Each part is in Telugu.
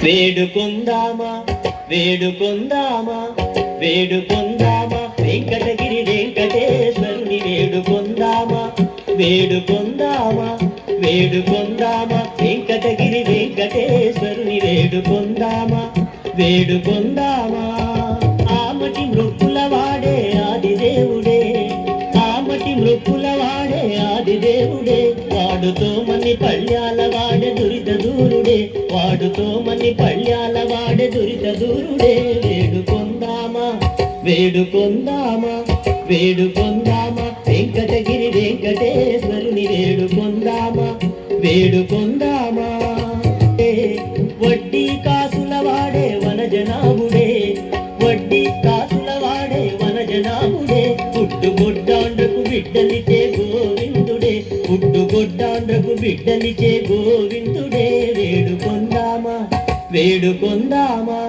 వేడుకొందామా వేడుకొందామా వేడుకొందామా వెంకటగిరి వెంకటేశ్వరుని వేడుకొందామా వేడుకొందామా వేడుకొందామా వెంకటగిరి వెంకటేశ్వరుని వేడుకొందామా వేడుకొందామా ఆమటి మృక్కుల వాడే ఆదిదేవుడే ఆమటి మృక్కుల వాడే ఆదిదేవుడే వాడుతో మని పళ్ళ్యాల వాడే దురిత దూరుడే వాడుతో మని పళ్ళ్యాల వాడే దురిత దూరుడే వేడుకొందామా వేడుకొందామా వేడుకొందామా వెంకటగిరి వెంకటేశ్వరుని వేడుకొందామా వేడుకొందామా వడ్డీ కాసుల వాడే వనజనాభుడే వడ్డీ కాసుల వాడే వనజనాభుడే పుట్టుగొడ్డాండ్రకు బిడ్డలిచే గోవిందుడే పుట్టుగొడ్డాండ్రకు బిడ్డలిచే గోవిందుడే వేడుకొందామా వేడుకొందామా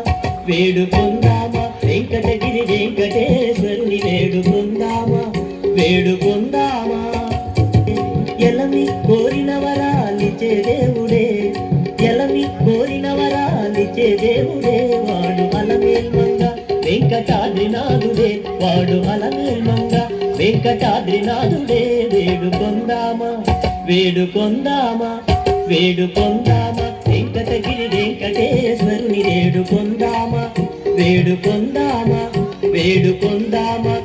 వేడుకొందామా వెంకటగిరి వెంకటేశ్వరుని వేడుకొందామా వేడుకొందామా ఎలమి కోరిన వరాలిచే దేవుడే ఎలమి కోరిన వరాలిచే దేవుడే వాడు అలమేల్మంగ వెంకటాద్రినాథుడే వాడు అలమేల్మంగ వెంకటాద్రినాథుడే వేడుకొందామా వేడుకొందామా వేడుకొందామా వెంకటగిరి వెంకటేశ్వరుని వేడుకొందామా వేడుకొందామా వేడుకొందామా